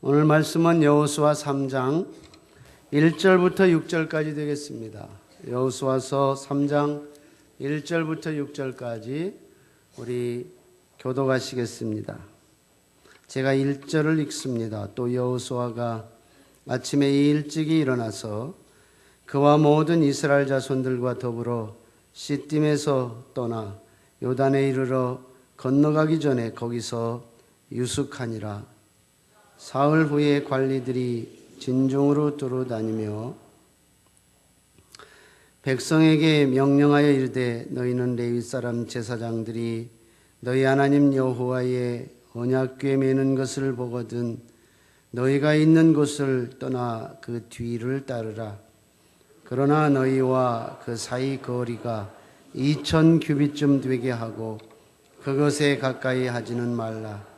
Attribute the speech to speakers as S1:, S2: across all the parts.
S1: 오늘 말씀은 여호수아 3장 1절부터 6절까지 되겠습니다. 여호수아서 3장 1절부터 6절까지 우리 교독하시겠습니다. 제가 1절을 읽습니다. 또 여호수아가 아침에 일찍이 일어나서 그와 모든 이스라엘 자손들과 더불어 시딤에서 떠나 요단에 이르러 건너가기 전에 거기서 유숙하니라. 사흘 후에 관리들이 진중으로 두루다니며 백성에게 명령하여 이르되 너희는 레위 사람 제사장들이 너희 하나님 여호와의 언약궤 매는 것을 보거든 너희가 있는 곳을 떠나 그 뒤를 따르라. 그러나 너희와 그 사이 거리가 2000 규빗쯤 되게 하고 그것에 가까이 하지는 말라.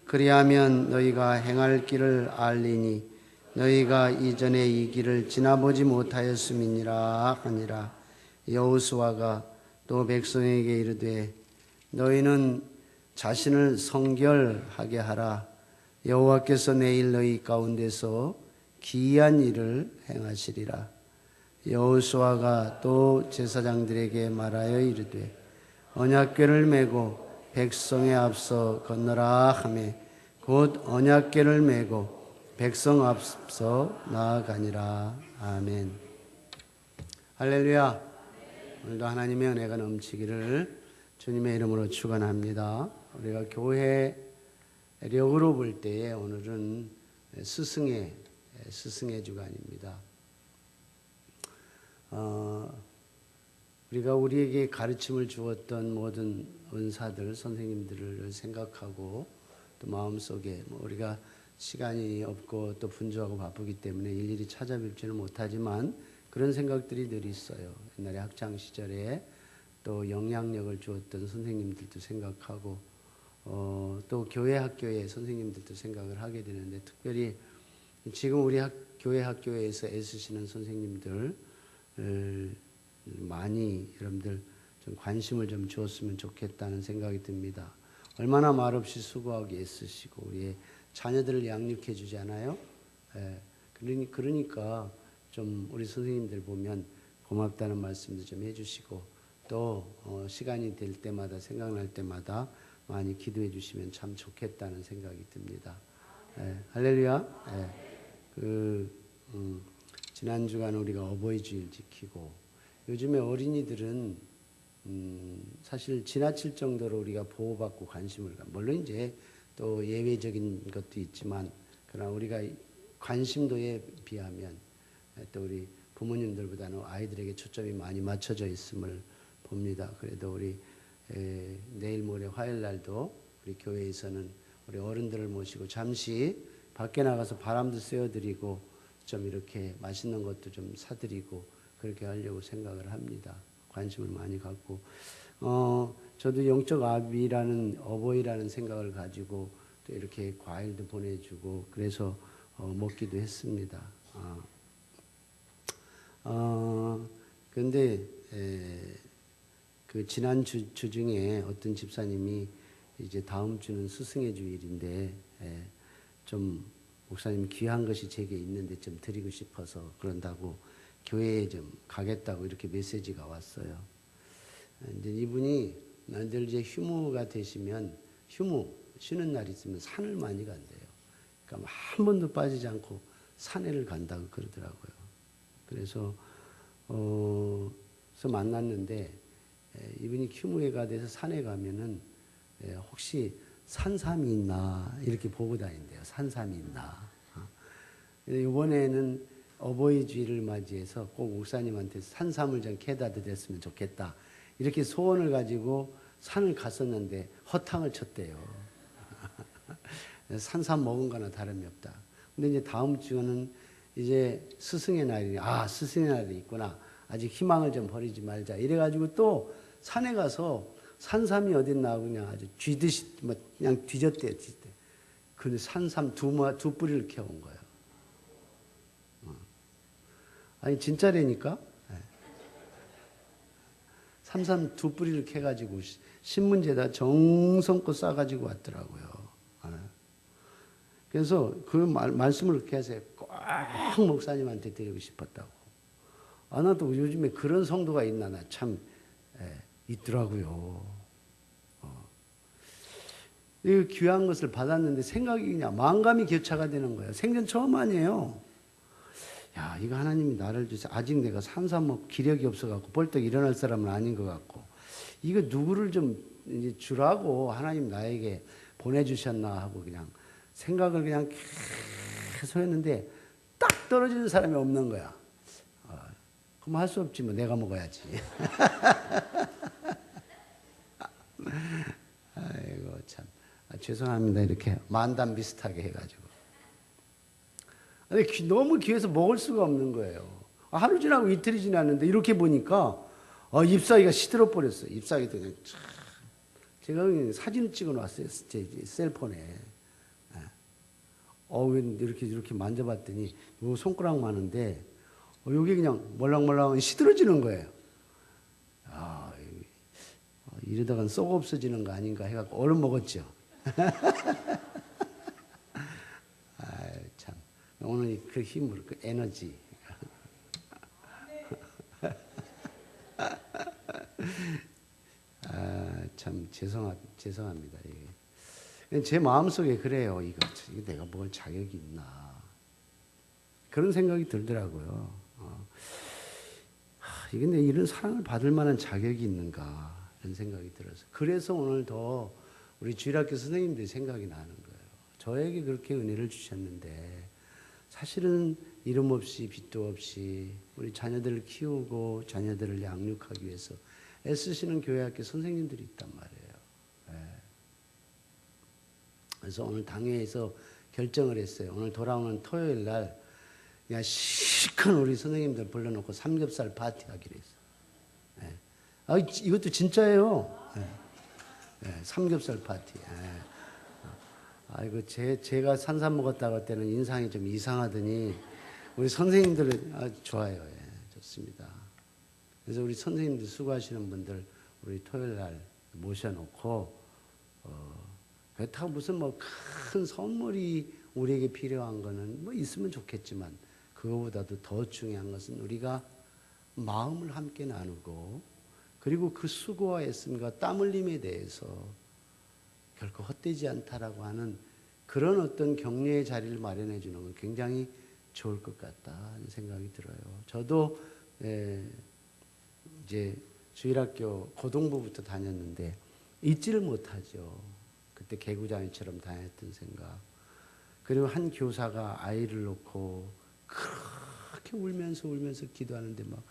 S1: 그리하면 너희가 행할 길을 알리니 너희가 이전에 이 길을 지나보지 못하였음이니라 하니라. 여호수아가 또 백성에게 이르되 너희는 자신을 성결하게 하라. 여호와께서 내일 너희 가운데서 기이한 일을 행하시리라. 여호수아가 또 제사장들에게 말하여 이르되 언약궤를 메고 백성의 앞서 건너라 하매 곧 언약궤를 메고 백성 앞서 나아가니라. 아멘. 할렐루야. 오늘도 하나님의 은혜가 넘치기를 주님의 이름으로 축원합니다. 우리가 교회력으로 볼 때에 오늘은 스승의 주간입니다. 우리가 우리에게 가르침을 주었던 모든 은사들, 선생님들을 생각하고 또 마음속에 우리가 시간이 없고 또 분주하고 바쁘기 때문에 일일이 찾아뵙지는 못하지만 그런 생각들이 늘 있어요. 옛날에 학창 시절에 또 영향력을 주었던 선생님들도 생각하고 또 교회 학교의 선생님들도 생각을 하게 되는데 특별히 지금 우리 교회 학교에서 애쓰시는 선생님들 많이 여러분들 좀 관심을 좀 주었으면 좋겠다는 생각이 듭니다. 얼마나 말없이 수고하게 애쓰시고 우리의 자녀들을 양육해 주잖아요. 그러니까 좀 우리 선생님들 보면 고맙다는 말씀도 좀 해주시고 또 시간이 될 때마다 생각날 때마다 많이 기도해 주시면 참 좋겠다는 생각이 듭니다. 할렐루야. 지난 주간 우리가 어버이 주일 지키고 요즘에 어린이들은 사실 지나칠 정도로 우리가 보호받고 관심을 물론 이제 또 예외적인 것도 있지만 그러나 우리가 관심도에 비하면 또 우리 부모님들보다는 아이들에게 초점이 많이 맞춰져 있음을 봅니다. 그래도 우리 내일 모레 화요일 날도 우리 교회에서는 우리 어른들을 모시고 잠시 밖에 나가서 바람도 쐬어드리고 좀 이렇게 맛있는 것도 좀 사드리고 그렇게 하려고 생각을 합니다. 관심을 많이 갖고 저도 영적 아비라는 어버이라는 생각을 가지고 또 이렇게 과일도 보내주고 그래서 먹기도 했습니다. 그런데 그 지난 주 중에 어떤 집사님이 이제 다음 주는 스승의 주일인데 좀 목사님 귀한 것이 제게 있는데 좀 드리고 싶어서 그런다고 교회에 좀 가겠다고 이렇게 메시지가 왔어요. 이제 이분이 늘 이제 휴무가 되시면 쉬는 날 있으면 산을 많이 간대요. 그러니까 한 번도 빠지지 않고 산에를 간다고 그러더라고요. 그래서 만났는데 이분이 휴무회가 돼서 산에 가면은 혹시 산삼이 있나 이렇게 보고 다닌대요. 산삼이 있나. 이번에는 어버이 주일을 맞이해서 꼭 목사님한테 산삼을 좀 캐다 드렸으면 좋겠다. 이렇게 소원을 가지고 산을 갔었는데 허탕을 쳤대요. 산삼 먹은 거나 다름이 없다. 근데 이제 다음 주는 이제 스승의 날이니 스승의 날이 있구나. 아직 희망을 좀 버리지 말자. 이래가지고 또 산에 가서 산삼이 어딨나 그냥 아주 쥐듯이 그냥 뒤졌대요. 근데 산삼 두 뿌리를 캐온 거예요. 아니 진짜라니까. 산삼 두 뿌리를 캐가지고 신문지에다 정성껏 싸가지고 왔더라고요. 그래서 그 말씀을 그렇게 하세요. 꼭 목사님한테 드리고 싶었다고. 나도 요즘에 그런 성도가 있나 나 참 있더라고요. 이 귀한 것을 받았는데 생각이 그냥 만감이 교차가 되는 거예요. 생전 처음 아니에요. 야, 이거 하나님이 나를 주세요. 아직 내가 산삼먹 기력이 없어갖고 벌떡 일어날 사람은 아닌 것 같고, 이거 누구를 좀 이제 주라고 하나님 나에게 보내주셨나 하고 그냥 생각을 그냥 계속 했는데 딱 떨어지는 사람이 없는 거야. 그럼 할 수 없지 뭐, 내가 먹어야지. 아이고 참 죄송합니다. 이렇게 만담 비슷하게 해가지고. 근데 너무 귀해서 먹을 수가 없는 거예요. 하루 지나고 이틀이 지났는데 이렇게 보니까 잎사귀가 시들어 버렸어요. 잎사귀도 그냥 참. 제가 사진을 찍어 놨어요. 제 셀폰에. 이렇게 만져봤더니 요 손가락만한데 요게 그냥 몰랑몰랑 시들어지는 거예요. 이러다간 썩 없어지는 거 아닌가 해갖고 얼른 먹었죠. 참 오늘 그 힘을, 그 에너지. 참 죄송합니다. 이게. 제 마음속에 그래요. 이거 내가 먹을 자격이 있나. 그런 생각이 들더라고요. 이게 내 이런 사랑을 받을 만한 자격이 있는가. 이런 생각이 들어서. 그래서 오늘 더 우리 주일학교 선생님들이 생각이 나는 거예요. 저에게 그렇게 은혜를 주셨는데 사실은 이름 없이 빚도 없이 우리 자녀들을 키우고 자녀들을 양육하기 위해서 애쓰시는 교회학교 선생님들이 있단 말이에요. 그래서 오늘 당회에서 결정을 했어요. 오늘 돌아오는 토요일 날 그냥 시큰 우리 선생님들 불러놓고 삼겹살 파티 하기로 했어요. 이것도 진짜예요. 삼겹살 파티. 아이고 제가 산삼 먹었다고 할 때는 인상이 좀 이상하더니 우리 선생님들은 좋아요. 좋습니다. 그래서 우리 선생님들 수고하시는 분들 우리 토요일 날 모셔놓고 그렇다고 무슨 뭐 큰 선물이 우리에게 필요한 거는 뭐 있으면 좋겠지만 그거보다도 더 중요한 것은 우리가 마음을 함께 나누고 그리고 그 수고와 애씀과 땀 흘림에 대해서 결코 헛되지 않다라고 하는 그런 어떤 격려의 자리를 마련해 주는 건 굉장히 좋을 것 같다 하는 생각이 들어요. 저도 이제 주일학교 고등부부터 다녔는데 잊지를 못하죠. 그때 개구장이처럼 다녔던 생각. 그리고 한 교사가 아이를 놓고 그렇게 울면서 기도하는데 막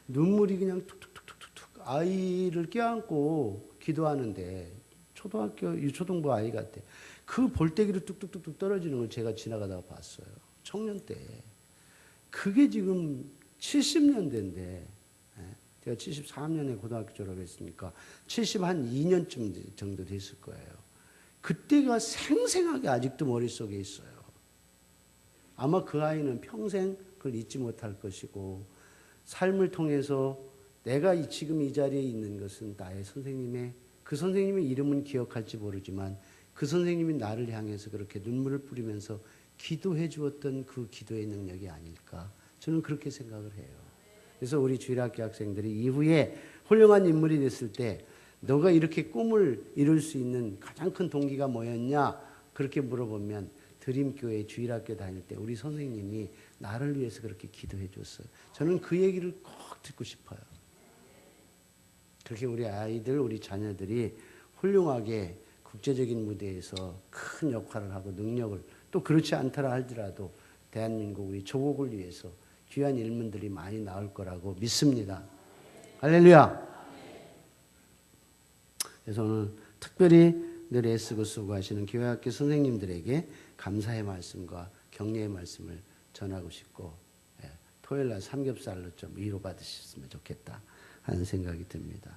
S1: 눈물이 그냥 툭툭툭툭툭 아이를 껴안고 기도하는데 초등학교 유초등부 아이 같아. 그 볼때기로 뚝뚝뚝뚝 떨어지는 걸 제가 지나가다가 봤어요. 청년 때. 그게 지금 70년대인데 제가 73년에 고등학교 졸업했으니까 72년쯤 정도 됐을 거예요. 그때가 생생하게 아직도 머릿속에 있어요. 아마 그 아이는 평생 그걸 잊지 못할 것이고 삶을 통해서 내가 지금 이 자리에 있는 것은 나의 선생님의 그 선생님의 이름은 기억할지 모르지만 그 선생님이 나를 향해서 그렇게 눈물을 뿌리면서 기도해 주었던 그 기도의 능력이 아닐까 저는 그렇게 생각을 해요. 그래서 우리 주일학교 학생들이 이후에 훌륭한 인물이 됐을 때 너가 이렇게 꿈을 이룰 수 있는 가장 큰 동기가 뭐였냐 그렇게 물어보면 드림교회 주일학교 다닐 때 우리 선생님이 나를 위해서 그렇게 기도해 줬어요. 저는 그 얘기를 꼭 듣고 싶어요. 그렇게 우리 아이들, 우리 자녀들이 훌륭하게 국제적인 무대에서 큰 역할을 하고 능력을 또 그렇지 않더라 할지라도 대한민국 우리 조국을 위해서 귀한 일문들이 많이 나올 거라고 믿습니다. 할렐루야. 그래서 오늘 특별히 늘 애쓰고 수고하시는 교회학교 선생님들에게 감사의 말씀과 격려의 말씀을 전하고 싶고 토요일 날 삼겹살로 좀 위로받으셨으면 좋겠다 하는 생각이 듭니다.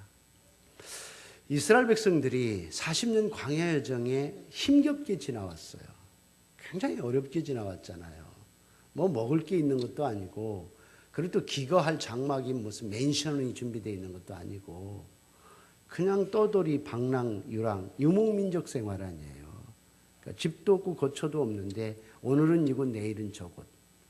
S1: 이스라엘 백성들이 40년 광야 여정에 힘겹게 지나왔어요. 굉장히 어렵게 지나왔잖아요. 뭐 먹을 게 있는 것도 아니고 그리고 또 기거할 장막이 무슨 맨션이 준비되어 있는 것도 아니고 그냥 떠돌이 방랑 유랑 유목민족 생활 아니에요. 그러니까 집도 없고 거처도 없는데 오늘은 이곳 내일은 저곳.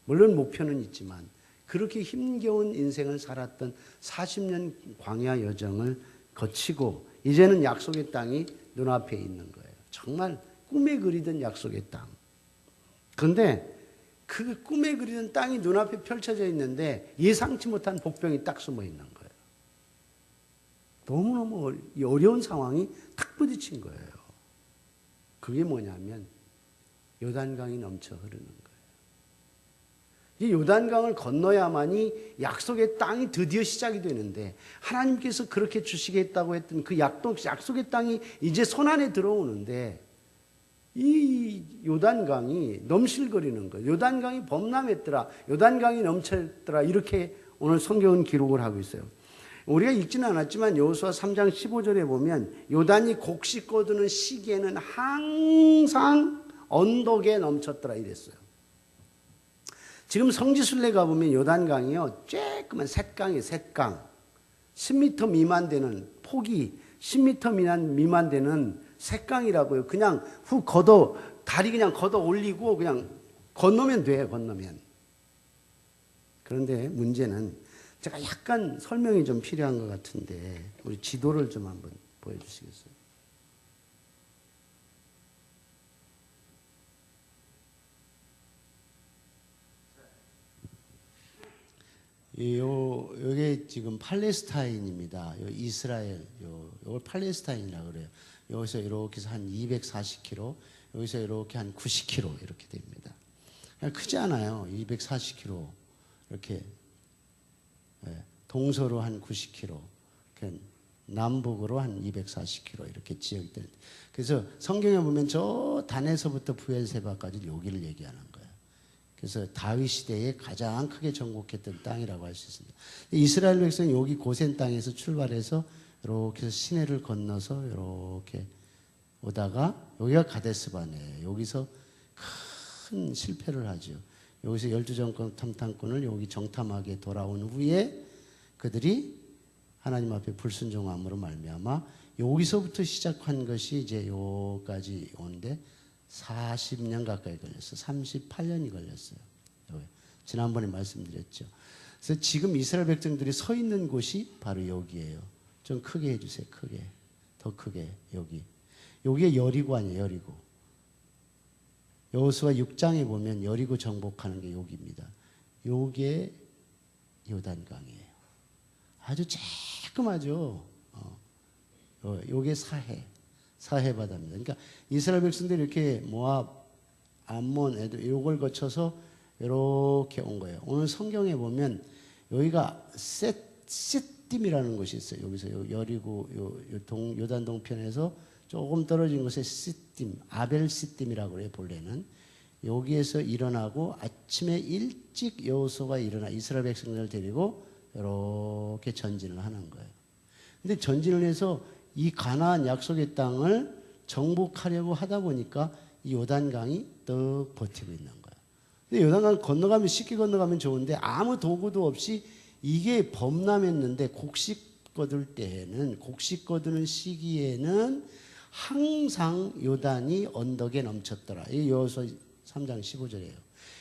S1: 물론 목표는 있지만 그렇게 힘겨운 인생을 살았던 40년 광야 여정을 거치고 이제는 약속의 땅이 눈앞에 있는 거예요. 정말 꿈에 그리던 약속의 땅. 그런데 그 꿈에 그리던 땅이 눈앞에 펼쳐져 있는데 예상치 못한 복병이 딱 숨어 있는 거예요. 너무너무 어려운 상황이 탁 부딪힌 거예요. 그게 뭐냐면 요단강이 넘쳐 흐르는 거예요. 이 요단강을 건너야만이 약속의 땅이 드디어 시작이 되는데 하나님께서 그렇게 주시겠다고 했던 그 약속의 땅이 이제 손안에 들어오는데 이 요단강이 넘실거리는 거예요. 요단강이 범람했더라. 요단강이 넘쳤더라. 이렇게 오늘 성경은 기록을 하고 있어요. 우리가 읽지는 않았지만 여호수아 3장 15절에 보면 요단이 곡식 거두는 시기에는 항상 언덕에 넘쳤더라 이랬어요. 지금 성지순례 가보면 요단강이요 쬐끄만 샛강이에요. 샛강 10m 미만 되는 폭이 10m 미만 되는 샛강이라고요. 그냥 다리 그냥 걷어 올리고 그냥 건너면 돼요. 건너면. 그런데 문제는 제가 약간 설명이 좀 필요한 것 같은데 우리 지도를 좀 한번 보여주시겠어요? 요게 지금 팔레스타인입니다. 이스라엘, 요걸 팔레스타인이라고 그래요. 여기서 이렇게 해서 한 240km, 여기서 이렇게 한 90km 이렇게 됩니다. 크지 않아요. 240km 이렇게 동서로 한 90km, 남북으로 한 240km 이렇게 지역이 됩니다. 그래서 성경에 보면 저 단에서부터 부엘세바까지 여기를 얘기하는 거예요. 그래서 다윗 시대에 가장 크게 정복했던 땅이라고 할 수 있습니다. 이스라엘 백성이 여기 고센 땅에서 출발해서 이렇게 해서 시내를 건너서 이렇게 오다가 여기가 가데스바네예요. 여기서 큰 실패를 하죠. 여기서 12정권 탐탐꾼을 여기 정탐하게 돌아온 후에 그들이 하나님 앞에 불순종함으로 말미암아 여기서부터 시작한 것이 이제 여기까지 오는데 40년 가까이 걸렸어요. 38년이 걸렸어요. 지난번에 말씀드렸죠. 그래서 지금 이스라엘 백성들이 서 있는 곳이 바로 여기예요. 좀 크게 해주세요. 크게. 더 크게. 여기. 여기에 여리고 아니에요. 여리고. 여호수아 6장에 보면 여리고 정복하는 게 여기입니다. 요게 요단강이에요. 아주 쬐끔하죠. 요게 사해 바다입니다. 그러니까 이스라엘 백성들이 이렇게 모압, 암몬, 에돔 요걸 거쳐서 이렇게 온 거예요. 오늘 성경에 보면 여기가 시딤이라는 곳이 있어요. 여기서 여리고 요단 동편에서 조금 떨어진 곳에 시딤, 아벨 시딤이라고 그래요. 본래는 여기에서 일어나고 아침에 일찍 여호수아가 일어나 이스라엘 백성들을 데리고 이렇게 전진을 하는 거예요. 근데 전진을 해서 이 가나안 약속의 땅을 정복하려고 하다 보니까 이 요단강이 떡 버티고 있는 거예요. 근데 요단강 건너가면 쉽게 건너가면 좋은데 아무 도구도 없이 이게 범람했는데 곡식 거둘 때에는 곡식 거두는 시기에는 항상 요단이 언덕에 넘쳤더라. 이게 여호수아 3장 15절이에요.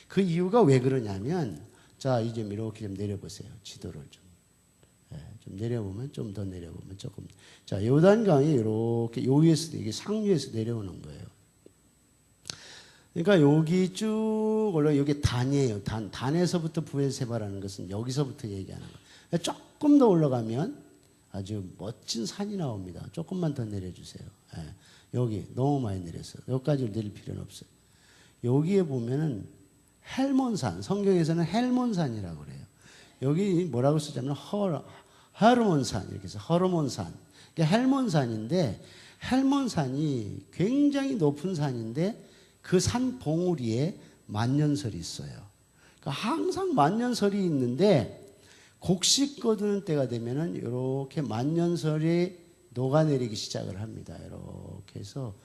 S1: 그 이유가 왜 그러냐면 자 이제 이렇게 좀 내려보세요. 지도를 좀 내려보면 좀 더 내려보면 조금 자 요단강이 이렇게 요 위에서 이게 상류에서 내려오는 거예요. 그러니까 여기 쭉 올라 여기 단이에요. 단에서부터 부엘세바라는 것은 여기서부터 얘기하는 거예요. 조금 더 올라가면 아주 멋진 산이 나옵니다. 조금만 더 내려주세요. 여기 너무 많이 내렸어요. 여기까지 내릴 필요는 없어요. 여기에 보면은 헬몬산, 성경에서는 헬몬산이라고 그래요. 여기 뭐라고 쓰자면 허르몬산 이렇게 해서 허르몬산. 그러니까 헬몬산인데 헬몬산이 굉장히 높은 산인데 그 산 봉우리에 만년설이 있어요. 그러니까 항상 만년설이 있는데 곡식 거두는 때가 되면은 이렇게 만년설이 녹아내리기 시작을 합니다. 이렇게 해서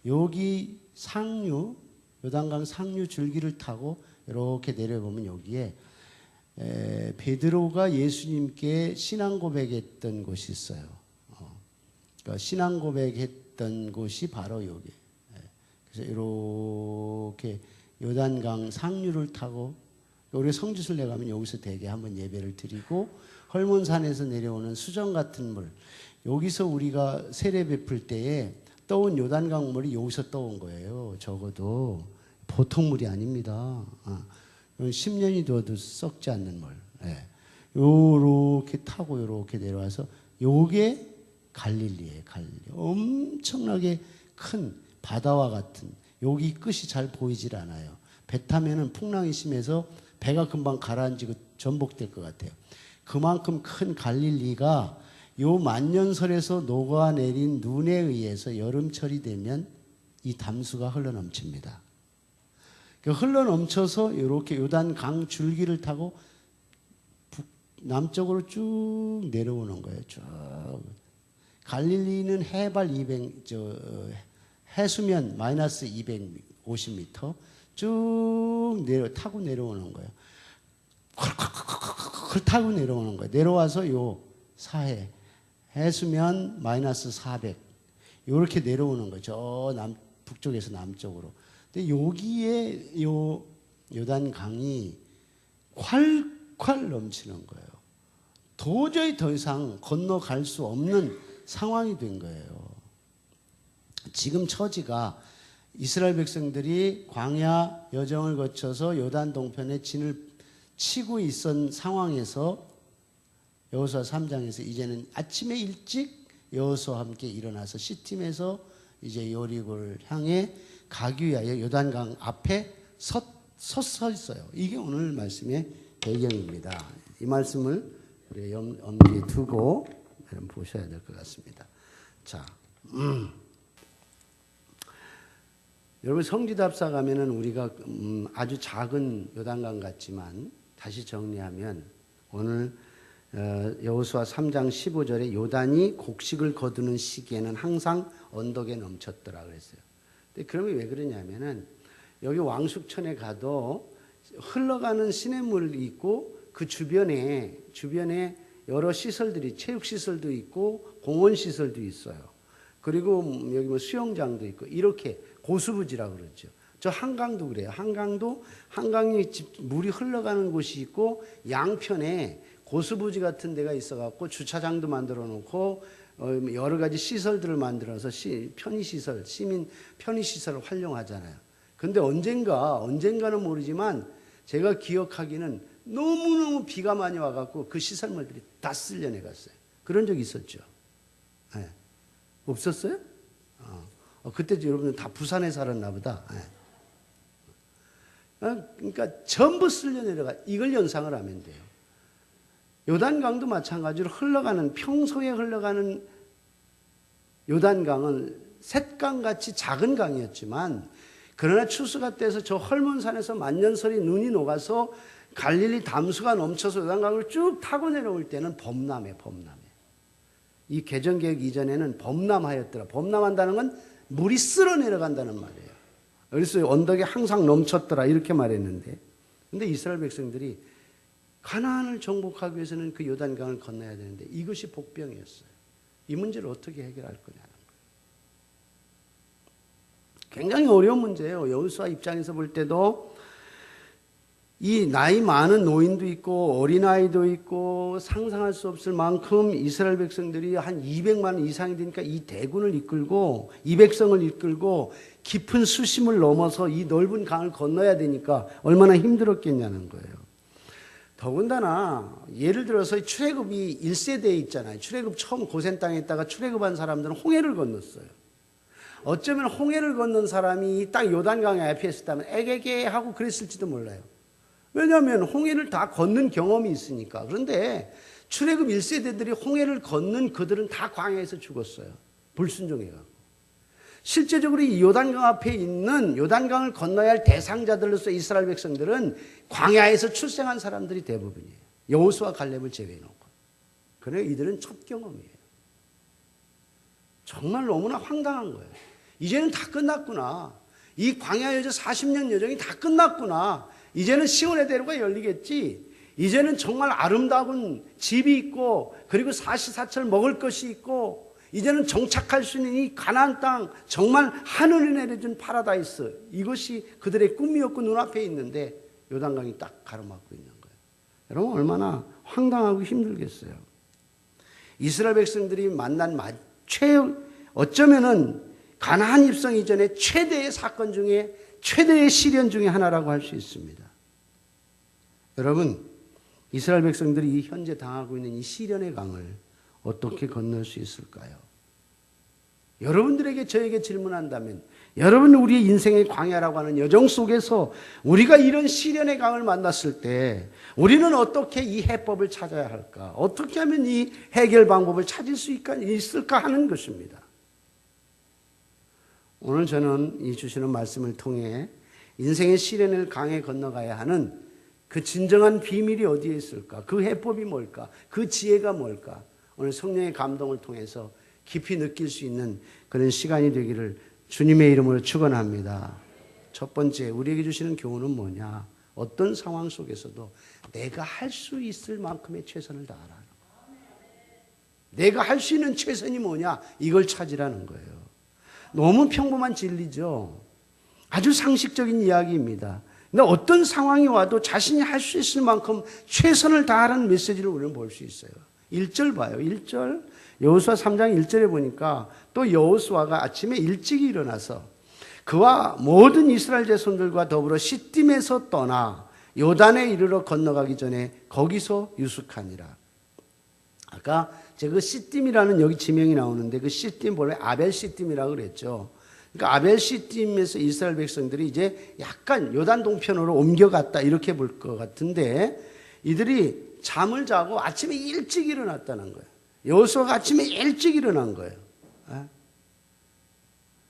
S1: 여기 상류 요단강 상류 줄기를 타고 이렇게 내려보면 여기에 베드로가 예수님께 신앙 고백했던 곳이 있어요. 그러니까 신앙 고백했던 곳이 바로 여기. 그래서 이렇게 요단강 상류를 타고 우리 성지순례 가면 여기서 대개 한번 예배를 드리고 헐몬산에서 내려오는 수정 같은 물 여기서 우리가 세례 베풀 때에 떠온 요단강 물이 여기서 떠온 거예요. 적어도 보통 물이 아닙니다. 10년이 되어도 썩지 않는 물. 예. 요렇게 타고 요렇게 내려와서 요게 갈릴리예요. 갈릴리. 엄청나게 큰 바다와 같은 여기 끝이 잘 보이질 않아요. 배 타면은 풍랑이 심해서 배가 금방 가라앉고 전복될 것 같아요. 그만큼 큰 갈릴리가 요 만년설에서 녹아내린 눈에 의해서 여름철이 되면 이 담수가 흘러넘칩니다. 흘러넘쳐서 이렇게 요단강 줄기를 타고 남쪽으로 쭉 내려오는 거예요. 쭉. 갈릴리는 해발 해수면 마이너스 250m 쭉 타고 내려오는 거예요. 컬컬컬컬 타고 내려오는 거예요. 내려와서 요 사해 해수면 마이너스 400 이렇게 내려오는 거예요. 저 북쪽에서 남쪽으로. 근데 여기에 요 요단강이 콸콸 넘치는 거예요. 도저히 더 이상 건너갈 수 없는 상황이 된 거예요. 지금 처지가 이스라엘 백성들이 광야 여정을 거쳐서 요단 동편에 진을 치고 있던 상황에서 여호수아 3장에서 이제는 아침에 일찍 여호수아와 함께 일어나서 시팀에서 이제 여리고를 향해 가기 위하여 요단강 앞에 서 있어요. 이게 오늘 말씀의 배경입니다. 이 말씀을 우리 염두에 두고 보셔야 될 것 같습니다. 자, 여러분 성지답사 가면은 우리가 아주 작은 요단강 같지만 다시 정리하면 오늘 여호수아 3장 15절에 요단이 곡식을 거두는 시기에는 항상 언덕에 넘쳤더라 그랬어요. 근데 그러면 왜 그러냐면은 여기 왕숙천에 가도 흘러가는 시냇물이 있고 그 주변에 여러 시설들이 체육 시설도 있고 공원 시설도 있어요. 그리고 여기 뭐 수영장도 있고 이렇게 고수부지라고 그러죠. 저 한강도 그래요. 한강이 물이 흘러가는 곳이 있고 양편에 고수부지 같은 데가 있어갖고 주차장도 만들어 놓고 여러 가지 시설들을 만들어서 편의시설, 시민 편의시설을 활용하잖아요. 근데 언젠가는 모르지만 제가 기억하기는 너무너무 비가 많이 와갖고 그 시설물들이 다 쓸려내갔어요. 그런 적이 있었죠. 네. 없었어요? 그때 여러분들 다 부산에 살았나 보다. 네. 그러니까 전부 쓸려내려가. 이걸 연상을 하면 돼요. 요단강도 마찬가지로 평소에 흘러가는 요단강은 셋강같이 작은 강이었지만 그러나 추수가 돼서 저 헐몬산에서 만년설이 눈이 녹아서 갈릴리 담수가 넘쳐서 요단강을 쭉 타고 내려올 때는 범람해. 이 개정개혁 이전에는 범람하였더라. 범람한다는 건 물이 쓸어 내려간다는 말이에요. 그래서 언덕에 항상 넘쳤더라 이렇게 말했는데 근데 이스라엘 백성들이 가나안을 정복하기 위해서는 그 요단강을 건너야 되는데 이것이 복병이었어요. 이 문제를 어떻게 해결할 거냐는 거예요. 굉장히 어려운 문제예요. 여호수아 입장에서 볼 때도 이 나이 많은 노인도 있고 어린아이도 있고 상상할 수 없을 만큼 이스라엘 백성들이 한 200만 이상이 되니까 이 대군을 이끌고 이 백성을 이끌고 깊은 수심을 넘어서 이 넓은 강을 건너야 되니까 얼마나 힘들었겠냐는 거예요. 더군다나 예를 들어서 출애굽이 1세대에 있잖아요. 출애굽 처음 고센 땅에 있다가 출애굽한 사람들은 홍해를 건넜어요. 어쩌면 홍해를 건넌 사람이 딱 요단강에 앞에 있었다면 에게게 하고 그랬을지도 몰라요. 왜냐하면 홍해를 다 건넌 경험이 있으니까. 그런데 출애굽 1세대들이 홍해를 건넌 그들은 다 광야에서 죽었어요. 불순종해가지고. 실제적으로 이 요단강 앞에 있는 요단강을 건너야 할 대상자들로서 이스라엘 백성들은 광야에서 출생한 사람들이 대부분이에요. 여호수아 갈렙을 제외해놓고. 그래 이들은 첫 경험이에요. 정말 너무나 황당한 거예요. 이제는 다 끝났구나. 이 광야 여정 40년 여정이 다 끝났구나. 이제는 시온의 대로가 열리겠지. 이제는 정말 아름다운 집이 있고 그리고 사시사철 먹을 것이 있고 이제는 정착할 수 있는 이 가나안 땅, 정말 하늘이 내려준 파라다이스, 이것이 그들의 꿈이었고 눈앞에 있는데 요단강이 딱 가로막고 있는 거예요. 여러분 얼마나 황당하고 힘들겠어요. 이스라엘 백성들이 만난 어쩌면은 가나안 입성 이전에 최대의 사건 중에 최대의 시련 중에 하나라고 할 수 있습니다. 여러분, 이스라엘 백성들이 현재 당하고 있는 이 시련의 강을 어떻게 건널 수 있을까요? 여러분들에게 저에게 질문한다면, 여러분 우리의 인생의 광야라고 하는 여정 속에서 우리가 이런 시련의 강을 만났을 때 우리는 어떻게 이 해법을 찾아야 할까? 어떻게 하면 이 해결 방법을 찾을 수 있을까 하는 것입니다. 오늘 저는 이 주시는 말씀을 통해 인생의 시련을 강에 건너가야 하는 그 진정한 비밀이 어디에 있을까? 그 해법이 뭘까? 그 지혜가 뭘까? 오늘 성령의 감동을 통해서 깊이 느낄 수 있는 그런 시간이 되기를 주님의 이름으로 축원합니다. 첫 번째, 우리에게 주시는 교훈은 뭐냐? 어떤 상황 속에서도 내가 할 수 있을 만큼의 최선을 다하라는 거예요. 내가 할 수 있는 최선이 뭐냐? 이걸 찾으라는 거예요. 너무 평범한 진리죠. 아주 상식적인 이야기입니다. 근데 어떤 상황이 와도 자신이 할 수 있을 만큼 최선을 다하라는 메시지를 우리는 볼 수 있어요. 1절 봐요. 1절. 여호수아 3장 1절에 보니까 또 여호수아가 아침에 일찍 일어나서 그와 모든 이스라엘 자손들과 더불어 시딤에서 떠나 요단에 이르러 건너가기 전에 거기서 유숙하니라. 아까 제가 그 시딤이라는 여기 지명이 나오는데 그 시딤 본래 아벨 시딤이라고 그랬죠. 그러니까 아벨 시딤에서 이스라엘 백성들이 이제 약간 요단 동편으로 옮겨갔다 이렇게 볼 것 같은데 이들이 잠을 자고 아침에 일찍 일어났다는 거예요. 여호수아가 아침에 일찍 일어난 거예요.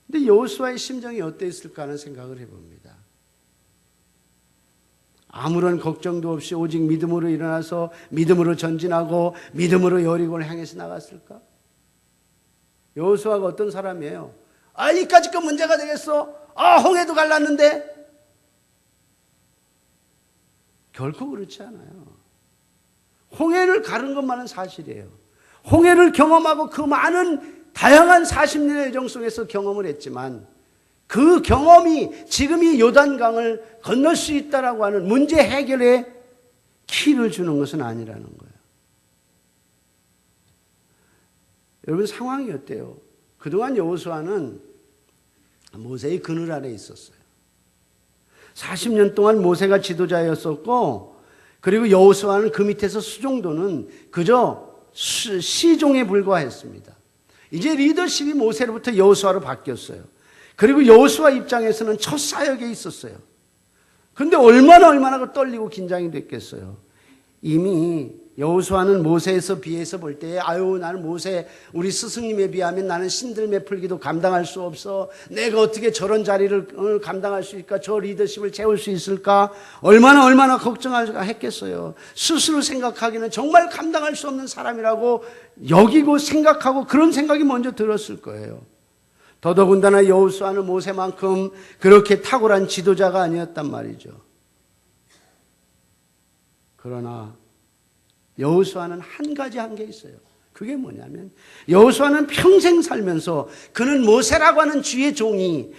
S1: 근데 여호수아의 심정이 어땠을까 하는 생각을 해봅니다. 아무런 걱정도 없이 오직 믿음으로 일어나서 믿음으로 전진하고 믿음으로 여리고를 향해서 나갔을까? 여호수아가 어떤 사람이에요? 이까짓 거 문제가 되겠어? 홍해도 갈랐는데? 결코 그렇지 않아요. 홍해를 가른 것만은 사실이에요. 홍해를 경험하고 그 많은 다양한 40년의 여정 속에서 경험을 했지만 그 경험이 지금 이 요단강을 건널 수 있다라고 하는 문제 해결에 키를 주는 것은 아니라는 거예요. 여러분 상황이 어때요? 그동안 여호수아는 모세의 그늘 아래 있었어요. 40년 동안 모세가 지도자였었고 그리고 여호수아는 그 밑에서 수종도는 그저 시종에 불과했습니다. 이제 리더십이 모세로부터 여호수아로 바뀌었어요. 그리고 여호수아 입장에서는 첫 사역에 있었어요. 그런데 얼마나 떨리고 긴장이 됐겠어요. 이미 여호수아는 모세에서 비해서 볼 때 나는 모세 우리 스승님에 비하면 나는 신들매 풀기도 감당할 수 없어. 내가 어떻게 저런 자리를 감당할 수 있을까? 저 리더십을 채울 수 있을까? 얼마나 걱정했겠어요. 스스로 생각하기는 정말 감당할 수 없는 사람이라고 여기고 생각하고 그런 생각이 먼저 들었을 거예요. 더더군다나 여호수아는 모세만큼 그렇게 탁월한 지도자가 아니었단 말이죠. 그러나 여호수아는 한 가지 한 게 있어요. 그게 뭐냐면 여호수아는 평생 살면서 그는 모세라고 하는 주의 종이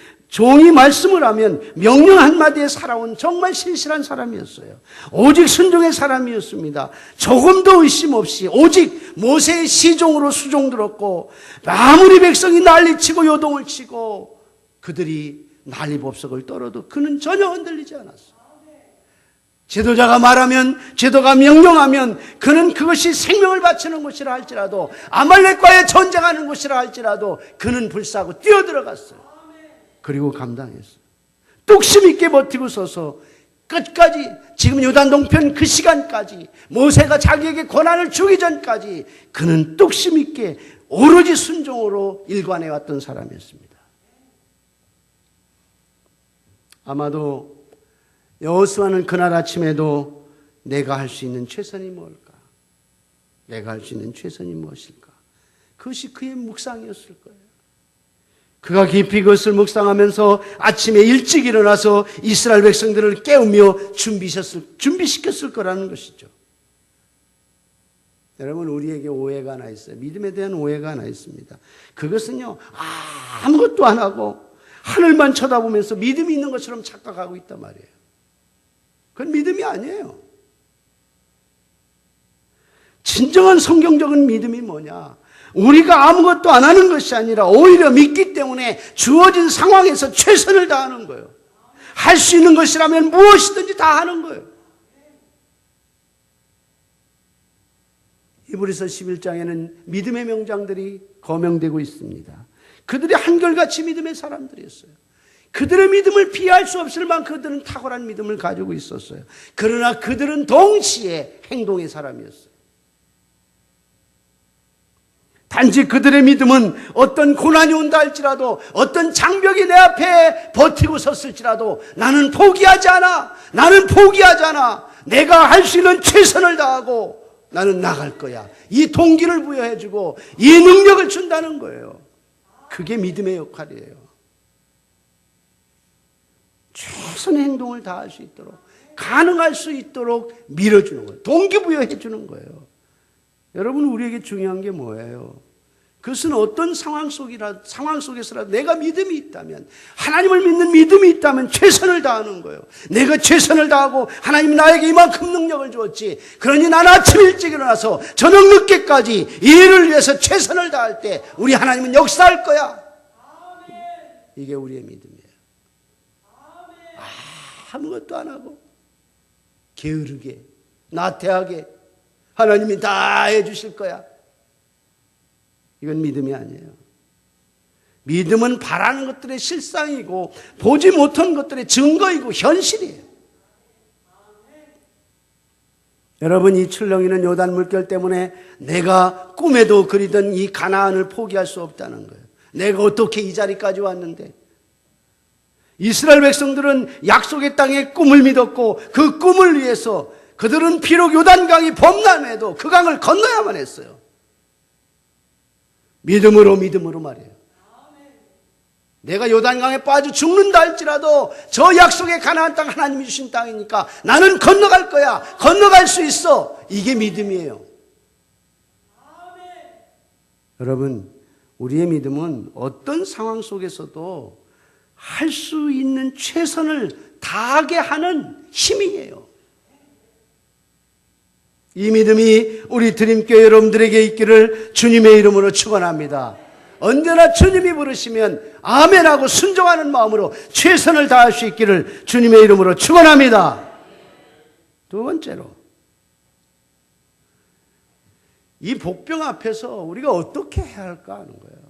S1: 말씀을 하면 명령 한마디에 살아온 정말 신실한 사람이었어요. 오직 순종의 사람이었습니다. 조금도 의심 없이 오직 모세의 시종으로 수종들었고 아무리 백성이 난리치고 요동을 치고 그들이 난리법석을 떨어도 그는 전혀 흔들리지 않았어요. 지도자가 말하면 지도가 명령하면 그는 그것이 생명을 바치는 곳이라 할지라도 아말렉과의 전쟁하는 곳이라 할지라도 그는 불사하고 뛰어들어갔어요. 그리고 감당했어요. 뚝심 있게 버티고 서서 끝까지 지금 요단 동편 그 시간까지 모세가 자기에게 권한을 주기 전까지 그는 뚝심 있게 오로지 순종으로 일관해왔던 사람이었습니다. 아마도 여호수아는 그날 아침에도 내가 할 수 있는 최선이 뭘까? 내가 할 수 있는 최선이 무엇일까? 그것이 그의 묵상이었을 거예요. 그가 깊이 그것을 묵상하면서 아침에 일찍 일어나서 이스라엘 백성들을 깨우며 준비시켰을 거라는 것이죠. 여러분, 우리에게 오해가 하나 있어요. 믿음에 대한 오해가 하나 있습니다. 그것은요, 아무것도 안 하고 하늘만 쳐다보면서 믿음이 있는 것처럼 착각하고 있단 말이에요. 그건 믿음이 아니에요. 진정한 성경적인 믿음이 뭐냐? 우리가 아무것도 안 하는 것이 아니라 오히려 믿기 때문에 주어진 상황에서 최선을 다하는 거예요. 할 수 있는 것이라면 무엇이든지 다 하는 거예요. 히브리서 11장에는 믿음의 명장들이 거명되고 있습니다. 그들이 한결같이 믿음의 사람들이었어요. 그들의 믿음을 비할 수 없을 만큼 그들은 탁월한 믿음을 가지고 있었어요. 그러나 그들은 동시에 행동의 사람이었어요. 단지 그들의 믿음은 어떤 고난이 온다 할지라도, 어떤 장벽이 내 앞에 버티고 섰을지라도 나는 포기하지 않아. 나는 포기하지 않아. 내가 할 수 있는 최선을 다하고 나는 나갈 거야. 이 동기를 부여해주고 이 능력을 준다는 거예요. 그게 믿음의 역할이에요. 최선의 행동을 다할 수 있도록, 가능할 수 있도록 밀어주는 거예요. 동기부여해주는 거예요. 여러분, 우리에게 중요한 게 뭐예요? 그것은 어떤 상황 속에서라도 내가 믿음이 있다면, 하나님을 믿는 믿음이 있다면 최선을 다하는 거예요. 내가 최선을 다하고 하나님이 나에게 이만큼 능력을 주었지, 그러니 나는 아침 일찍 일어나서 저녁 늦게까지 이 일을 위해서 최선을 다할 때 우리 하나님은 역사할 거야. 이게 우리의 믿음이에요. 아무것도 안 하고 게으르게, 나태하게 하나님이 다 해주실 거야. 이건 믿음이 아니에요. 믿음은 바라는 것들의 실상이고 보지 못한 것들의 증거이고 현실이에요. 여러분, 이 출렁이는 요단 물결 때문에 내가 꿈에도 그리던 이 가나안을 포기할 수 없다는 거예요. 내가 어떻게 이 자리까지 왔는데. 이스라엘 백성들은 약속의 땅의 꿈을 믿었고 그 꿈을 위해서 그들은 비록 요단강이 범람해도 그 강을 건너야만 했어요. 믿음으로 말이에요. 내가 요단강에 빠져 죽는다 할지라도 저 약속의 가나안 땅, 하나님이 주신 땅이니까 나는 건너갈 거야. 건너갈 수 있어. 이게 믿음이에요. 여러분, 우리의 믿음은 어떤 상황 속에서도 할 수 있는 최선을 다하게 하는 힘이에요. 이 믿음이 우리 드림교회 여러분들에게 있기를 주님의 이름으로 축원합니다. 언제나 주님이 부르시면 아멘하고 순종하는 마음으로 최선을 다할 수 있기를 주님의 이름으로 축원합니다. 두 번째로, 이 복병 앞에서 우리가 어떻게 해야 할까 하는 거예요.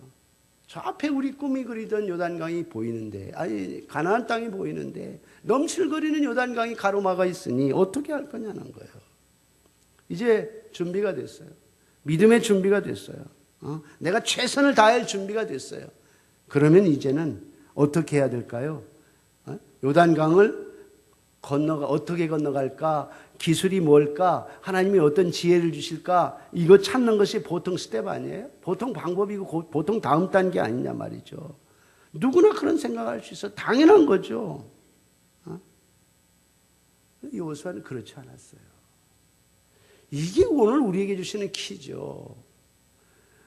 S1: 저 앞에 우리 꿈이 그리던 요단강이 보이는데, 아니 가나안 땅이 보이는데 넘실거리는 요단강이 가로막아 있으니 어떻게 할 거냐는 거예요. 이제 준비가 됐어요. 믿음의 준비가 됐어요. 내가 최선을 다할 준비가 됐어요. 그러면 이제는 어떻게 해야 될까요? 요단강을 어떻게 건너갈까? 기술이 뭘까? 하나님이 어떤 지혜를 주실까? 이거 찾는 것이 보통 스텝 아니에요? 보통 방법이고 보통 다음 단계 아니냐 말이죠. 누구나 그런 생각할 수 있어. 당연한 거죠. 여호수아는 그렇지 않았어요. 이게 오늘 우리에게 주시는 키죠.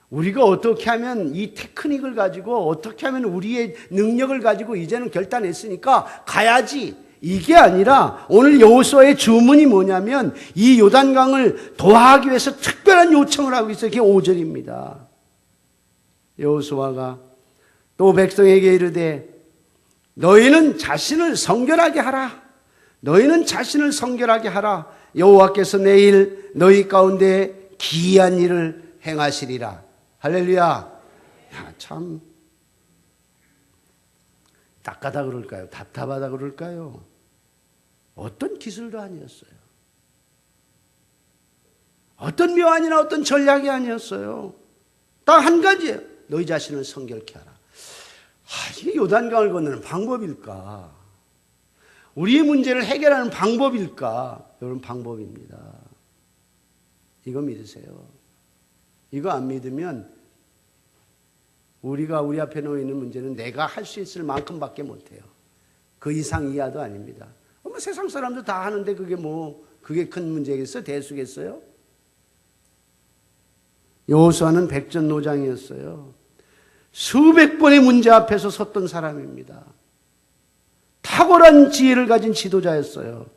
S1: 우리가 어떻게 하면 이 테크닉을 가지고, 어떻게 하면 우리의 능력을 가지고 이제는 결단했으니까 가야지, 이게 아니라 오늘 여호수아의 주문이 뭐냐면 이 요단강을 도하기 위해서 특별한 요청을 하고 있어요. 그게 5절입니다. 여호수아가 또 백성에게 이르되 너희는 자신을 성결하게 하라. 너희는 자신을 성결하게 하라. 여호와께서 내일 너희 가운데 기이한 일을 행하시리라. 할렐루야. 야, 참 딱하다 그럴까요? 답답하다 그럴까요? 어떤 기술도 아니었어요. 어떤 묘안이나 어떤 전략이 아니었어요. 딱 한 가지예요. 너희 자신을 성결케 하라. 이게 요단강을 건너는 방법일까? 우리의 문제를 해결하는 방법일까? 여러분, 방법입니다. 이거 믿으세요. 이거 안 믿으면 우리가 우리 앞에 놓여 있는 문제는 내가 할 수 있을 만큼밖에 못해요. 그 이상 이하도 아닙니다. 세상 사람도 다 하는데 그게 큰 문제겠어요? 대수겠어요? 여호수아는 백전노장이었어요. 수백 번의 문제 앞에서 섰던 사람입니다. 탁월한 지혜를 가진 지도자였어요.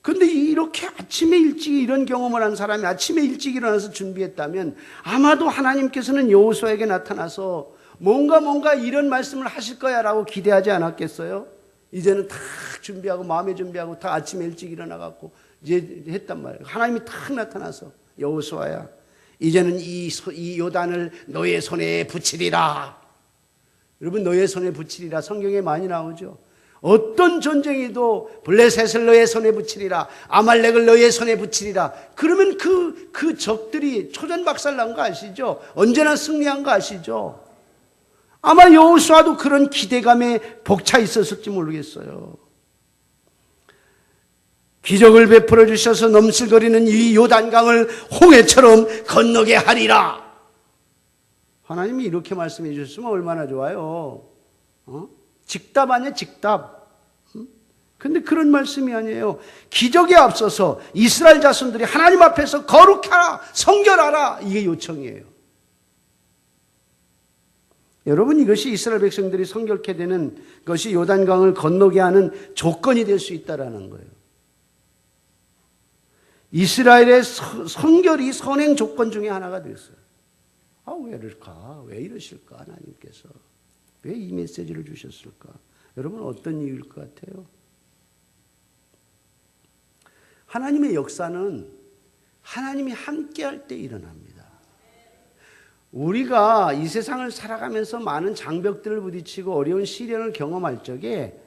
S1: 그런데 이렇게 아침에 일찍 이런 경험을 한 사람이 아침에 일찍 일어나서 준비했다면 아마도 하나님께서는 여호수아에게 나타나서 뭔가 이런 말씀을 하실 거야 라고 기대하지 않았겠어요? 이제는 다 준비하고 마음에 준비하고 다 아침에 일찍 일어나갖고 이제 했단 말이에요. 하나님이 탁 나타나서 여호수아야, 이제는 이 요단을 너의 손에 붙이리라. 여러분, 너의 손에 붙이리라 성경에 많이 나오죠. 어떤 전쟁이도 블레셋을 너의 손에 붙이리라, 아말렉을 너의 손에 붙이리라. 그러면 그 적들이 초전박살난 거 아시죠? 언제나 승리한 거 아시죠? 아마 여호수아도 그런 기대감에 벅차 있었을지 모르겠어요. 기적을 베풀어 주셔서 넘실거리는 이 요단강을 홍해처럼 건너게 하리라. 하나님이 이렇게 말씀해 주셨으면 얼마나 좋아요. 직답 아니야, 직답. 근데 그런 말씀이 아니에요. 기적에 앞서서 이스라엘 자손들이 하나님 앞에서 거룩하라, 성결하라, 이게 요청이에요. 여러분, 이것이 이스라엘 백성들이 성결케 되는 것이 요단강을 건너게 하는 조건이 될 수 있다는 거예요. 이스라엘의 성결이 선행 조건 중에 하나가 됐어요. 왜 이럴까? 왜 이러실까? 하나님께서 왜 이 메시지를 주셨을까? 여러분, 어떤 이유일 것 같아요? 하나님의 역사는 하나님이 함께할 때 일어납니다. 우리가 이 세상을 살아가면서 많은 장벽들을 부딪히고 어려운 시련을 경험할 적에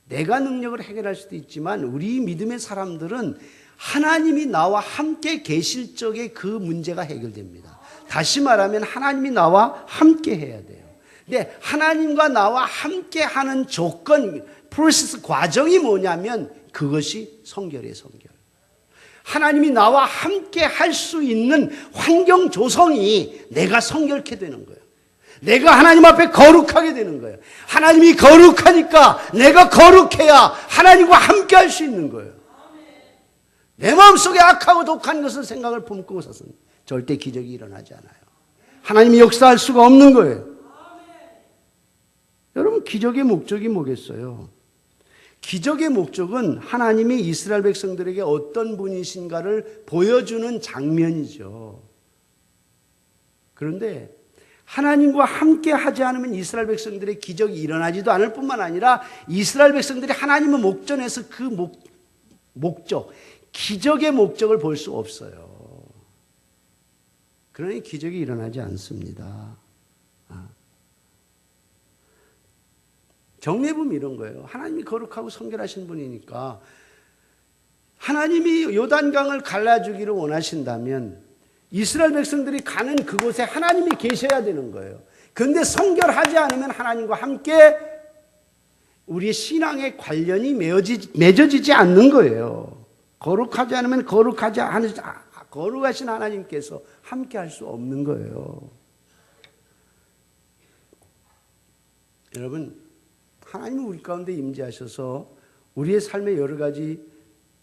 S1: 내가 능력을 해결할 수도 있지만 우리 믿음의 사람들은 하나님이 나와 함께 계실 적에 그 문제가 해결됩니다. 다시 말하면 하나님이 나와 함께 해야 돼요. 근데 하나님과 나와 함께 하는 조건, 프로세스 과정이 뭐냐면 그것이 성결이에요, 성결. 하나님이 나와 함께 할 수 있는 환경 조성이 내가 성결케 되는 거예요. 내가 하나님 앞에 거룩하게 되는 거예요. 하나님이 거룩하니까 내가 거룩해야 하나님과 함께 할 수 있는 거예요. 내 마음속에 악하고 독한 것을 생각을 품고 있어서는 절대 기적이 일어나지 않아요. 하나님이 역사할 수가 없는 거예요. 여러분, 기적의 목적이 뭐겠어요? 기적의 목적은 하나님이 이스라엘 백성들에게 어떤 분이신가를 보여주는 장면이죠. 그런데 하나님과 함께 하지 않으면 이스라엘 백성들의 기적이 일어나지도 않을 뿐만 아니라 이스라엘 백성들이 하나님의 목전에서 그 목적, 기적의 목적을 볼 수 없어요. 그러니 기적이 일어나지 않습니다. 정리해보면 이런 거예요. 하나님이 거룩하고 성결하신 분이니까 하나님이 요단강을 갈라주기를 원하신다면 이스라엘 백성들이 가는 그곳에 하나님이 계셔야 되는 거예요. 그런데 성결하지 않으면 하나님과 함께 우리의 신앙의 관련이 맺어지지 않는 거예요. 거룩하지 않으면 거룩하신 하나님께서 함께 할 수 없는 거예요. 여러분, 하나님은 우리 가운데 임재하셔서 우리의 삶의 여러 가지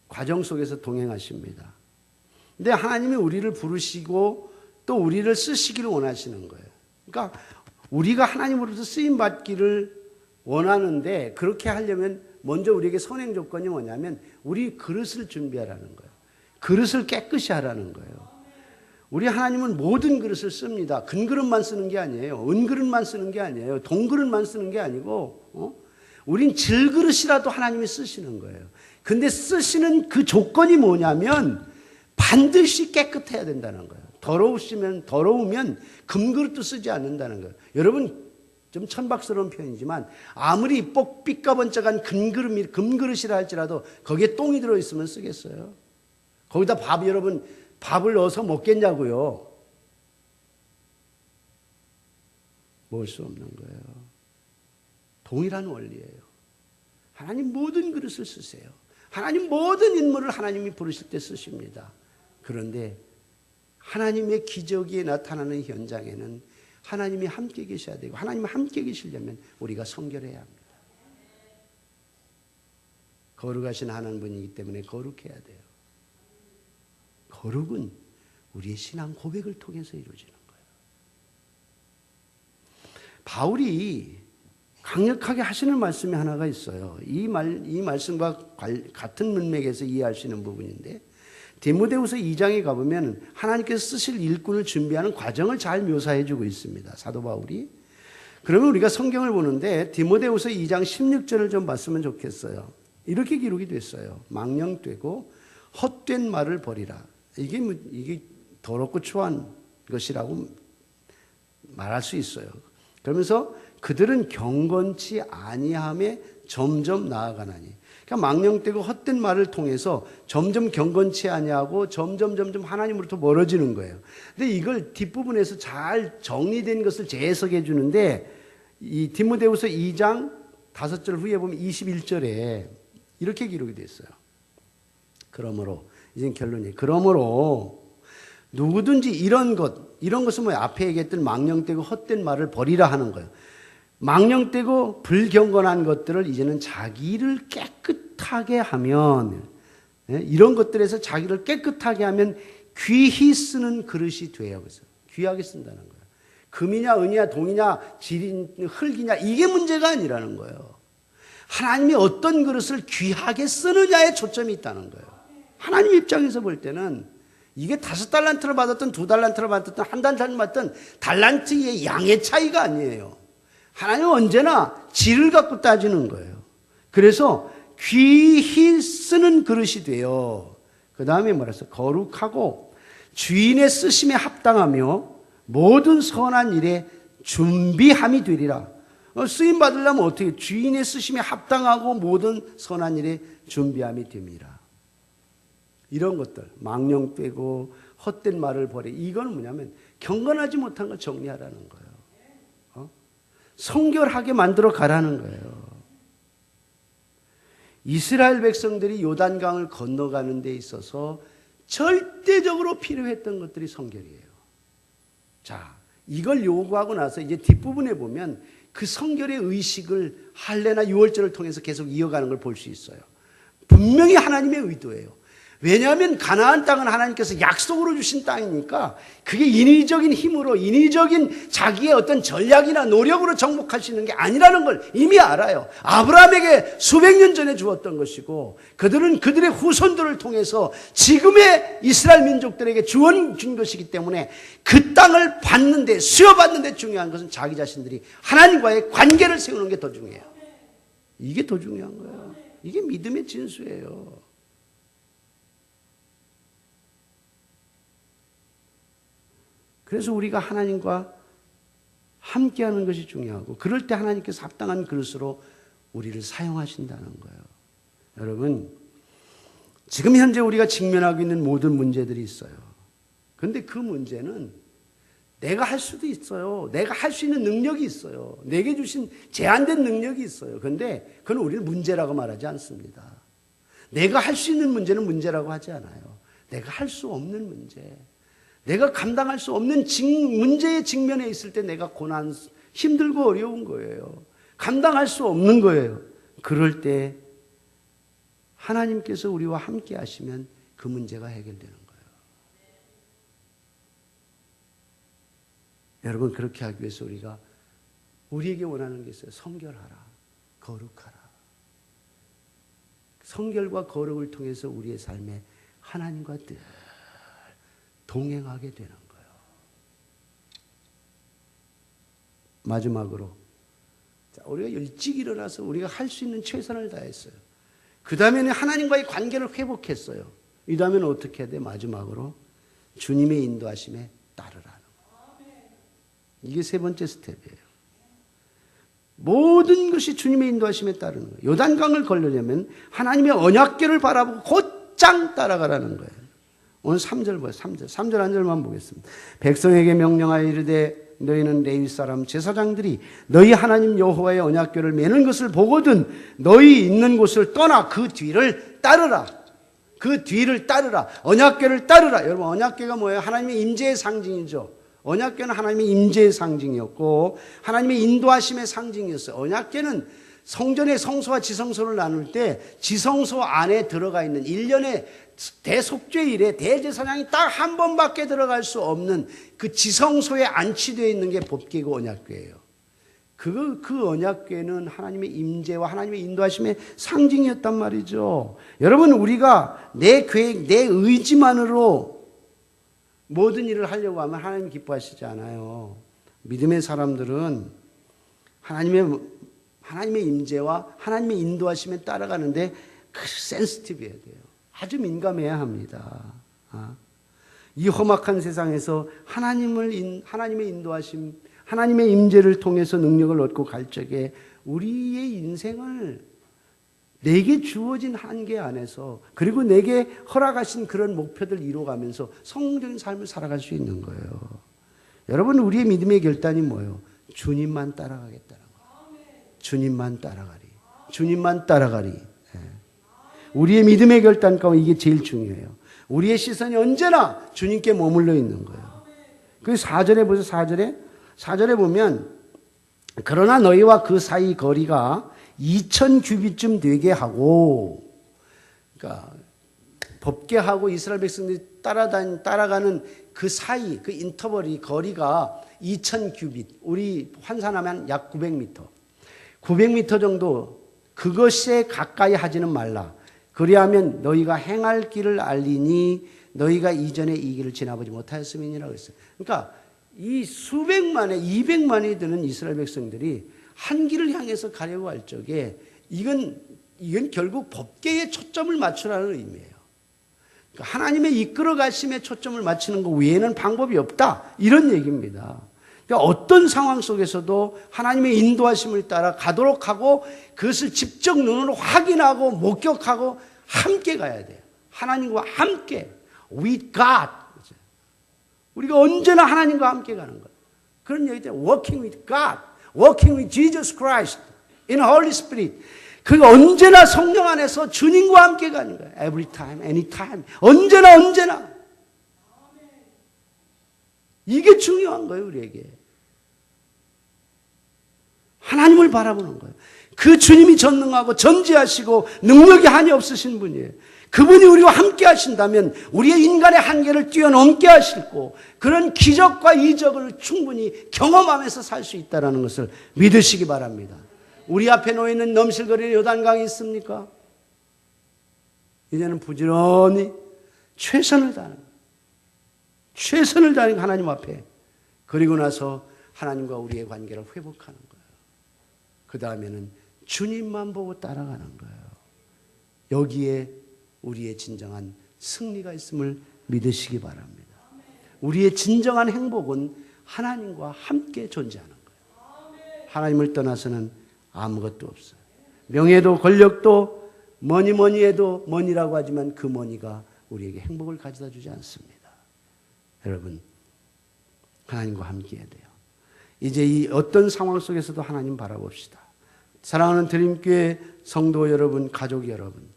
S1: 과정 속에서 동행하십니다. 근데 하나님이 우리를 부르시고 또 우리를 쓰시기를 원하시는 거예요. 그러니까 우리가 하나님으로부터 쓰임받기를 원하는데 그렇게 하려면 먼저 우리에게 선행 조건이 뭐냐면 우리 그릇을 준비하라는 거예요. 그릇을 깨끗이 하라는 거예요. 우리 하나님은 모든 그릇을 씁니다. 금그릇만 쓰는 게 아니에요. 은그릇만 쓰는 게 아니에요. 동그릇만 쓰는 게 아니고 우린 질그릇이라도 하나님이 쓰시는 거예요. 근데 쓰시는 그 조건이 뭐냐면 반드시 깨끗해야 된다는 거예요. 더러우면 금그릇도 쓰지 않는다는 거예요. 여러분, 좀 천박스러운 표현이지만 아무리 삐까번쩍한 금그릇이라 할지라도 거기에 똥이 들어있으면 쓰겠어요? 거기다 여러분 밥을 넣어서 먹겠냐고요? 먹을 수 없는 거예요. 동일한 원리예요. 하나님 모든 그릇을 쓰세요. 하나님 모든 인물을 하나님이 부르실 때 쓰십니다. 그런데 하나님의 기적이 나타나는 현장에는 하나님이 함께 계셔야 되고 하나님이 함께 계시려면 우리가 성결해야 합니다. 거룩하신 하나님 분이기 때문에 거룩해야 돼요. 거룩은 우리의 신앙 고백을 통해서 이루어지는 거예요. 바울이 강력하게 하시는 말씀이 하나가 있어요. 이 말씀과 같은 문맥에서 이해할 수 있는 부분인데, 디모데후서 2장에 가보면 하나님께서 쓰실 일꾼을 준비하는 과정을 잘 묘사해 주고 있습니다. 사도 바울이. 그러면 우리가 성경을 보는데 디모데후서 2장 16절을 좀 봤으면 좋겠어요. 이렇게 기록이 됐어요. 망령되고 헛된 말을 버리라. 이게 더럽고 추한 것이라고 말할 수 있어요. 그러면서 그들은 경건치 아니함에 점점 나아가나니. 그러니까 망령되고 헛된 말을 통해서 점점 경건치 아니하고 점점 하나님으로부터 멀어지는 거예요. 근데 이걸 뒷부분에서 잘 정리된 것을 재해석해 주는데, 이 디모데후서 2장 5절 후에 보면 21절에 이렇게 기록이 됐어요. 그러므로, 이제 결론이에요. 그러므로 누구든지 이런 것은 뭐예요? 앞에 얘기했던 망령되고 헛된 말을 버리라 하는 거예요. 망령되고 불경건한 것들을 이제는 자기를 깨끗하게 하면, 이런 것들에서 자기를 깨끗하게 하면 귀히 쓰는 그릇이 돼요. 그래서 귀하게 쓴다는 거예요. 금이냐 은이냐 동이냐 질이냐 흙이냐 이게 문제가 아니라는 거예요. 하나님이 어떤 그릇을 귀하게 쓰느냐에 초점이 있다는 거예요. 하나님 입장에서 볼 때는 이게 5달란트를 받았든 2달란트를 받았든 1달란트를 받았든 달란트의 양의 차이가 아니에요. 하나님은 언제나 질을 갖고 따지는 거예요. 그래서 귀히 쓰는 그릇이 돼요. 그 다음에 말해서 거룩하고 주인의 쓰심에 합당하며 모든 선한 일에 준비함이 되리라. 쓰임 받으려면 어떻게? 주인의 쓰심에 합당하고 모든 선한 일에 준비함이 됩니다. 이런 것들, 망령 빼고 헛된 말을 버려. 이건 뭐냐면 경건하지 못한 걸 정리하라는 거예요. 성결하게 만들어 가라는 거예요. 이스라엘 백성들이 요단강을 건너가는 데 있어서 절대적으로 필요했던 것들이 성결이에요. 자, 이걸 요구하고 나서 이제 뒷부분에 보면 그 성결의 의식을 할례나 유월절을 통해서 계속 이어가는 걸 볼 수 있어요. 분명히 하나님의 의도예요. 왜냐하면 가나안 땅은 하나님께서 약속으로 주신 땅이니까 그게 인위적인 힘으로, 인위적인 자기의 어떤 전략이나 노력으로 정복할 수 있는 게 아니라는 걸 이미 알아요. 아브라함에게 수백 년 전에 주었던 것이고, 그들은 그들의 후손들을 통해서 지금의 이스라엘 민족들에게 준 것이기 때문에 그 땅을 받는데, 수여받는데 중요한 것은 자기 자신들이 하나님과의 관계를 세우는 게 더 중요해요. 이게 더 중요한 거예요. 이게 믿음의 진수예요. 그래서 우리가 하나님과 함께하는 것이 중요하고, 그럴 때 하나님께서 합당한 그릇으로 우리를 사용하신다는 거예요. 여러분, 지금 현재 우리가 직면하고 있는 모든 문제들이 있어요. 그런데 그 문제는 내가 할 수도 있어요. 내가 할 수 있는 능력이 있어요. 내게 주신 제한된 능력이 있어요. 그런데 그건 우리는 문제라고 말하지 않습니다. 내가 할 수 있는 문제는 문제라고 하지 않아요. 내가 할 수 없는 문제, 내가 감당할 수 없는 문제에 직면해 있을 때 내가 고난, 힘들고 어려운 거예요. 감당할 수 없는 거예요. 그럴 때 하나님께서 우리와 함께 하시면 그 문제가 해결되는 거예요. 여러분, 그렇게 하기 위해서 우리에게 원하는 게 있어요. 성결하라, 거룩하라. 성결과 거룩을 통해서 우리의 삶에 하나님과 늘 동행하게 되는 거예요. 마지막으로, 우리가 일찍 일어나서 우리가 할 수 있는 최선을 다했어요. 그 다음에는 하나님과의 관계를 회복했어요. 이 다음에는 어떻게 해야 돼? 마지막으로 주님의 인도하심에 따르라는 거예요. 이게 세 번째 스텝이에요. 모든 것이 주님의 인도하심에 따르는 거예요. 요단강을 걸으려면 하나님의 언약궤를 바라보고 곧장 따라가라는 거예요. 오늘 3절 보세요. 3절 한 절만 보겠습니다. 백성에게 명령하여 이르되 너희는 레위 사람 제사장들이 너희 하나님 여호와의 언약궤를 매는 것을 보거든 너희 있는 곳을 떠나 그 뒤를 따르라. 그 뒤를 따르라. 언약궤를 따르라. 여러분, 언약궤가 뭐예요? 하나님의 임재의 상징이죠. 언약궤는 하나님의 임재의 상징이었고 하나님의 인도하심의 상징이었어요. 언약궤는 성전의 성소와 지성소를 나눌 때 지성소 안에 들어가 있는 1년의 대속죄일에 대제사장이 딱 한 번밖에 들어갈 수 없는 그 지성소에 안치되어 있는 게 법궤고 언약궤예요. 그 언약궤는 하나님의 임재와 하나님의 인도하심의 상징이었단 말이죠. 여러분, 우리가 내 계획, 내 의지만으로 모든 일을 하려고 하면 하나님 기뻐하시지 않아요. 믿음의 사람들은 하나님의 임재와 하나님의 인도하심에 따라가는데 센시티브해야 돼요. 아주 민감해야 합니다. 이 험악한 세상에서 하나님의 인도하심, 하나님의 임재를 통해서 능력을 얻고 갈 적에 우리의 인생을 내게 주어진 한계 안에서 그리고 내게 허락하신 그런 목표들 이루어가면서 성공적인 삶을 살아갈 수 있는 거예요. 여러분, 우리의 믿음의 결단이 뭐예요? 주님만 따라가겠다는 거예요. 주님만 따라가리. 주님만 따라가리. 우리의 믿음의 결단 가운데 이게 제일 중요해요. 우리의 시선이 언제나 주님께 머물러 있는 거예요. 그 4절에 보세요. 4절에 보면 그러나 너희와 그 사이 거리가 2000규빗쯤 되게 하고, 그러니까 법궤하고 이스라엘 백성들이 따라가는 그 사이, 그 인터벌이 거리가 2000규빗, 우리 환산하면 약 900m. 900m 정도, 그것에 가까이 하지는 말라. 그리하면 너희가 행할 길을 알리니 너희가 이전에 이 길을 지나보지 못하였음이니라 그랬어요. 그러니까 이 수백만에 200만이 되는 이스라엘 백성들이 한 길을 향해서 가려고 할 적에 이건 결국 법궤에 초점을 맞추라는 의미예요. 그러니까 하나님의 이끌어 가심에 초점을 맞추는 것 외에는 방법이 없다, 이런 얘기입니다. 그러니까 어떤 상황 속에서도 하나님의 인도하심을 따라 가도록 하고 그것을 직접 눈으로 확인하고 목격하고 함께 가야 돼요. 하나님과 함께, with God. 우리가 언제나 하나님과 함께 가는 거예요. 그런 얘기 때문에 walking with God, walking with Jesus Christ in Holy Spirit. 그가 언제나 성령 안에서 주님과 함께 가는 거예요. Every time, any time. 언제나. 이게 중요한 거예요, 우리에게. 하나님을 바라보는 거예요. 그 주님이 전능하고 전지하시고 능력이 한이 없으신 분이에요. 그분이 우리와 함께 하신다면 우리의 인간의 한계를 뛰어넘게 하시고 그런 기적과 이적을 충분히 경험하면서 살 수 있다는 것을 믿으시기 바랍니다. 우리 앞에 놓여있는 넘실거리는 요단강이 있습니까? 이제는 부지런히 최선을 다하는 하나님 앞에, 그리고 나서 하나님과 우리의 관계를 회복하는 거예요. 그 다음에는 주님만 보고 따라가는 거예요. 여기에 우리의 진정한 승리가 있음을 믿으시기 바랍니다. 우리의 진정한 행복은 하나님과 함께 존재하는 거예요. 하나님을 떠나서는 아무것도 없어요. 명예도 권력도 뭐니 해도 머니라고 하지만 그 머니가 우리에게 행복을 가져다 주지 않습니다. 여러분, 하나님과 함께 해야 돼요. 이제 이 어떤 상황 속에서도 하나님 바라봅시다. 사랑하는 드림교회 성도 여러분, 가족 여러분,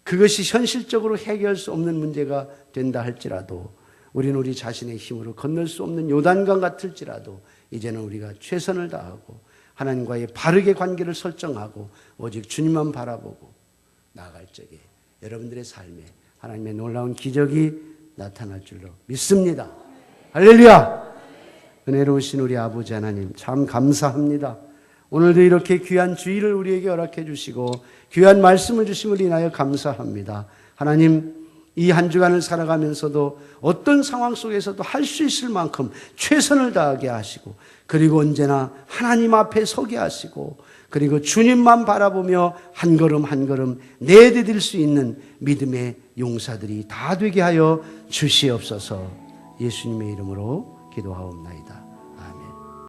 S1: 그것이 현실적으로 해결할 수 없는 문제가 된다 할지라도, 우리는 우리 자신의 힘으로 건널 수 없는 요단강 같을지라도 이제는 우리가 최선을 다하고 하나님과의 바르게 관계를 설정하고 오직 주님만 바라보고 나아갈 적에 여러분들의 삶에 하나님의 놀라운 기적이 나타날 줄로 믿습니다. 할렐루야! 은혜로우신 우리 아버지 하나님, 참 감사합니다. 오늘도 이렇게 귀한 주일을 우리에게 허락해 주시고 귀한 말씀을 주심을 인하여 감사합니다. 하나님, 이 한 주간을 살아가면서도 어떤 상황 속에서도 할 수 있을 만큼 최선을 다하게 하시고, 그리고 언제나 하나님 앞에 서게 하시고, 그리고 주님만 바라보며 한 걸음 한 걸음 내디딜 수 있는 믿음의 용사들이 다 되게 하여 주시옵소서. 예수님의 이름으로 기도하옵나이다.